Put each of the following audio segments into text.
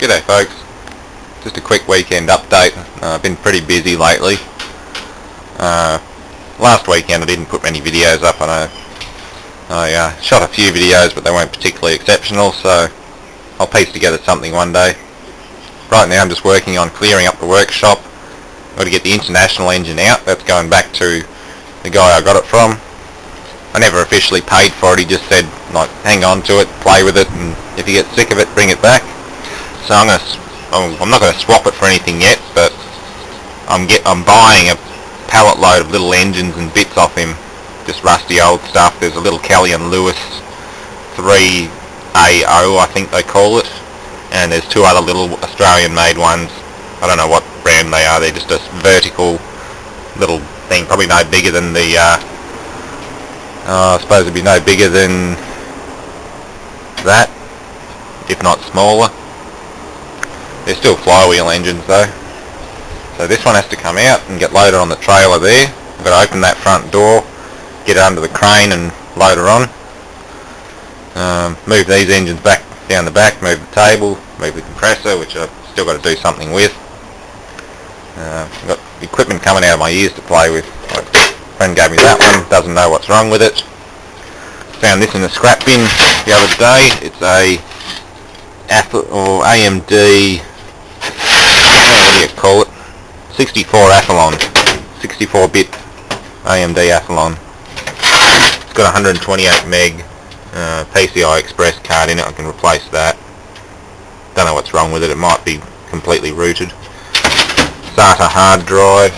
G'day folks, just a quick weekend update. I've been pretty busy lately. Last weekend I didn't put many videos up. I shot a few videos but they weren't particularly exceptional, so I'll piece together something one day. Right now I'm just working on clearing up the workshop. I've got to get the International engine out. That's going back to the guy I got it from. I never officially paid for it. He just said, like, hang on to it, play with it, and if you get sick of it, bring it back. So I'm not going to swap it for anything yet, but I'm buying a pallet load of little engines and bits off him, just rusty old stuff. There's a little Kelly and Lewis 3AO, I think they call it, and there's two other little Australian-made ones. I don't know what brand they are. They're just a vertical little thing, probably no bigger than the. I suppose it'd be no bigger than that, if not smaller. They're still flywheel engines though. So this one has to come out and get loaded on the trailer there. I've got to open that front door, get it under the crane and load her on. Move these engines back down the back, move the table, move the compressor, which I've still got to do something with. I've got equipment coming out of my ears to play with. My friend gave me that one, doesn't know what's wrong with it. Found this in the scrap bin the other day. It's a AMD, what do you call it? 64 Athlon, 64-bit AMD Athlon. It's got 128 meg PCI Express card in it. I can replace that. Don't know what's wrong with it. It might be completely rooted. SATA hard drive.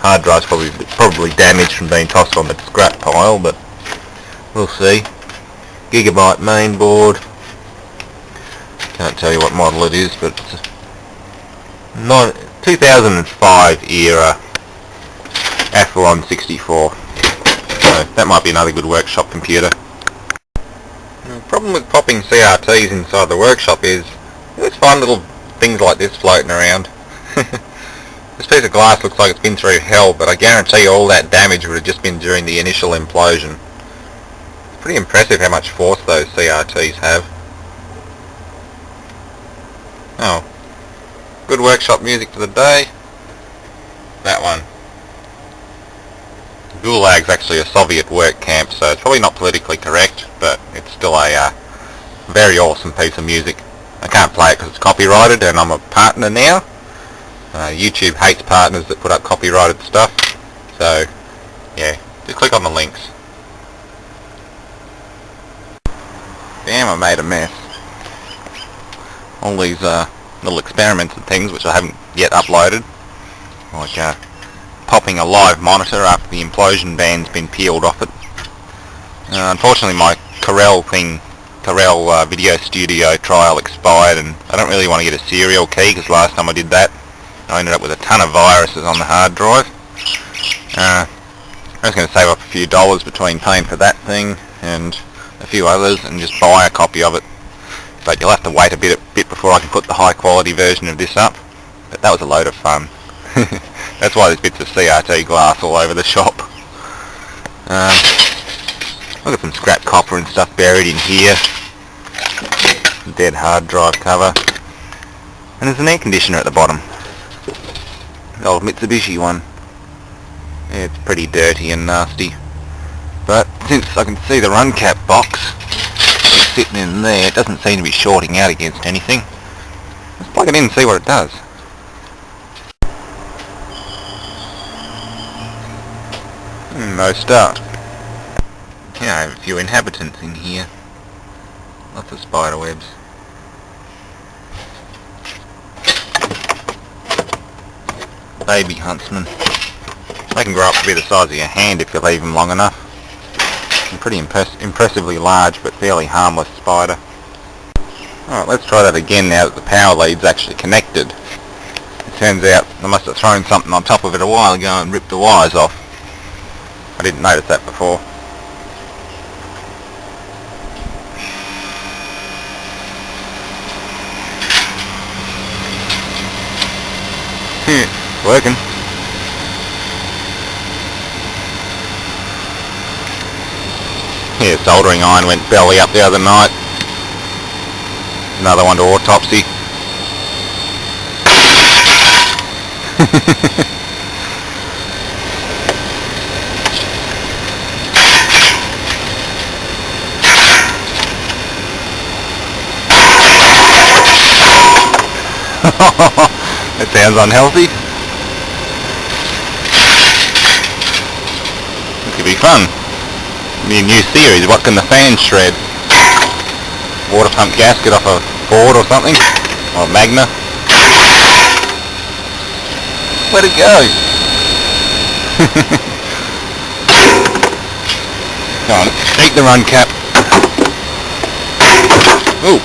Hard drive's probably damaged from being tossed on the scrap pile, but we'll see. Gigabyte main board. Can't tell you what model it is, but it's a 2005 era Athlon 64. So that might be another good workshop computer. The problem with popping CRTs inside the workshop is you always find little things like this floating around. This piece of glass looks like it's been through hell, but I guarantee all that damage would have just been during the initial implosion. It's pretty impressive how much force those CRTs have. Oh, good workshop music for the day. That one. Gulag's actually a Soviet work camp, so it's probably not politically correct, but it's still a very awesome piece of music. I can't play it because it's copyrighted, and I'm a partner now. YouTube hates partners that put up copyrighted stuff, so yeah, just click on the links. Damn, I made a mess. All these little experiments and things which I haven't yet uploaded, like popping a live monitor after the implosion band's been peeled off it. Unfortunately my Corel Video Studio trial expired, and I don't really want to get a serial key because last time I did that I ended up with a ton of viruses on the hard drive. I was going to save up a few dollars between paying for that thing and a few others and just buy a copy of it. But you'll have to wait a bit before I can put the high quality version of this up. But that was a load of fun. That's why there's bits of CRT glass all over the shop. I've got some scrap copper and stuff buried in here. Dead hard drive cover. And there's an air conditioner at the bottom. The old Mitsubishi one. Yeah, it's pretty dirty and nasty. But since I can see the run cap box sitting in there, it doesn't seem to be shorting out against anything. Let's plug it in and see what it does. No start. Yeah, I have a few inhabitants in here. Lots of spider webs. Baby huntsman. They can grow up to be the size of your hand if you leave them long enough. And pretty impressively large but fairly harmless spider. Alright, let's try that again now that the power lead's actually connected. It turns out I must have thrown something on top of it a while ago and ripped the wires off. I didn't notice that before. It's working. Yeah, soldering iron went belly up the other night. Another one to autopsy. That sounds unhealthy. This could be fun. Be a new series. What can the fan shred? Water pump gasket off a Ford or something? Or Magna? Where'd it go? Come on, take the run cap. Ooh.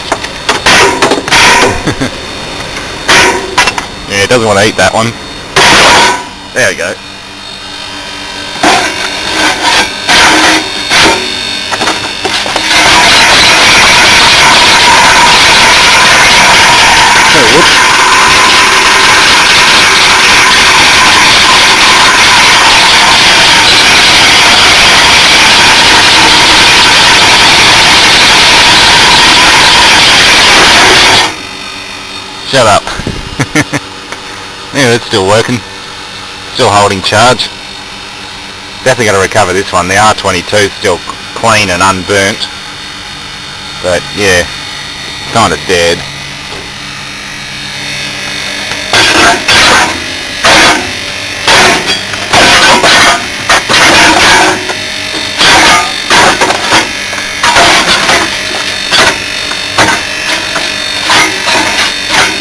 Yeah, it doesn't want to eat that one. There we go. Shut up. Yeah, it's still working. Still holding charge. Definitely got to recover this one. The R22 is still clean and unburnt. But yeah, kind of dead.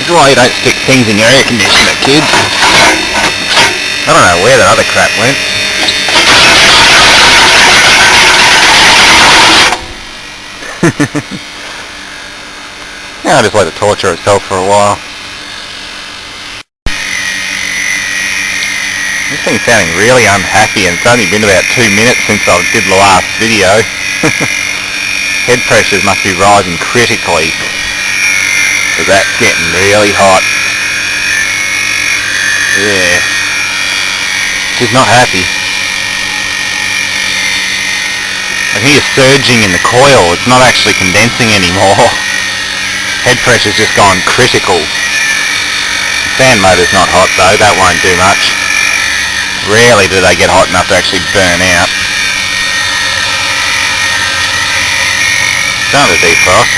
That's why you don't stick things in your air conditioner, kids. I don't know where that other crap went. Yeah, I'll just let it torture itself for a while. This thing's sounding really unhappy, and it's only been about 2 minutes since I did the last video. Head pressures must be rising critically, because that's getting really hot. Yeah. She's not happy. I hear surging in the coil. It's not actually condensing anymore. Head pressure's just gone critical. The fan motor's not hot though. That won't do much. Rarely do they get hot enough to actually burn out. Starting to defrost.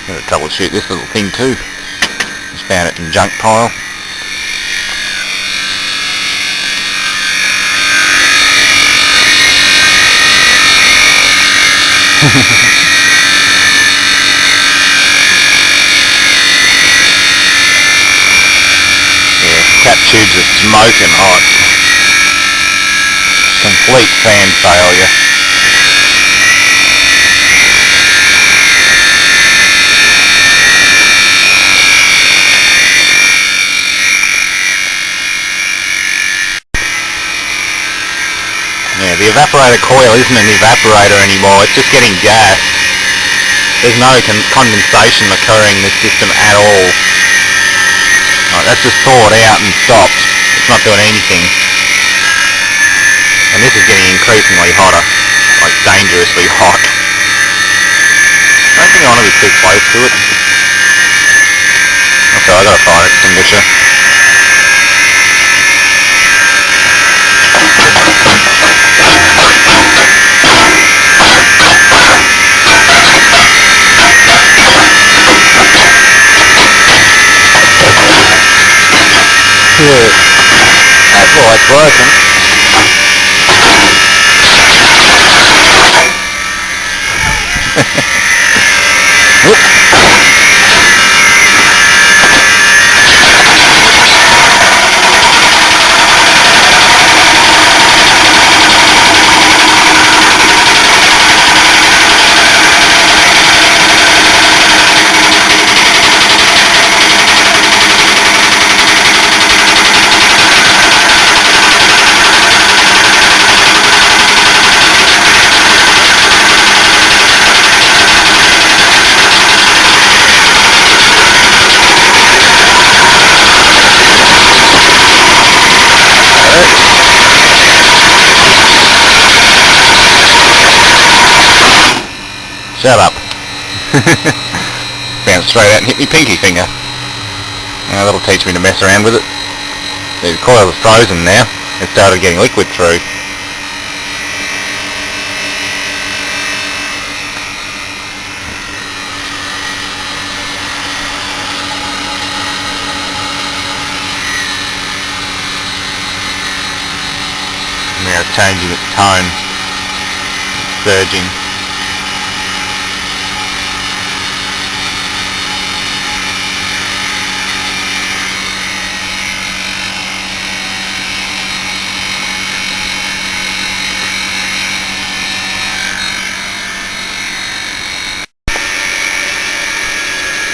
Gotta troubleshoot this little thing too. Just found it in junk pile. Yeah, cap tubes are smoking hot. Complete fan failure. Yeah, the evaporator coil isn't an evaporator anymore, it's just getting gas. There's no condensation occurring in this system at all. Right, that's just thawed out and stopped. It's not doing anything. And this is getting increasingly hotter, like dangerously hot. I don't think I want to be too close to it. Okay, I got a fire extinguisher. That's why it's working. setup. Bounced straight out and hit me pinky finger. Now that'll teach me to mess around with it. The coil is frozen now. It started getting liquid through. Now it's changing its tone, surging.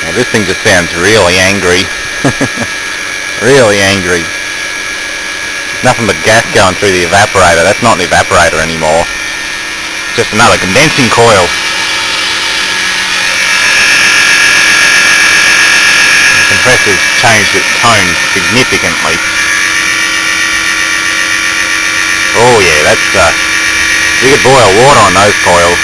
Now this thing just sounds really angry. Really angry. Nothing but gas going through the evaporator. That's not an evaporator anymore. It's just another condensing coil. The compressor's changed its tone significantly. Oh yeah, that's you could boil water on those coils.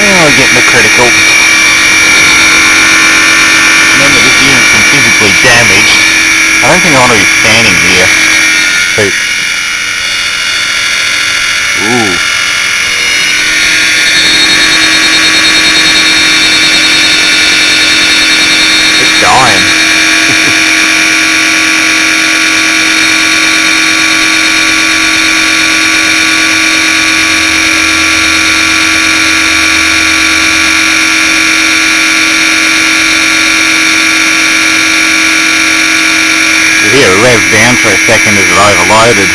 Oh, getting the critical. Remember, this unit's been physically damaged. I don't think I want to be standing here. So, ooh. It's dying. Here, it revved down for a second as it overloaded.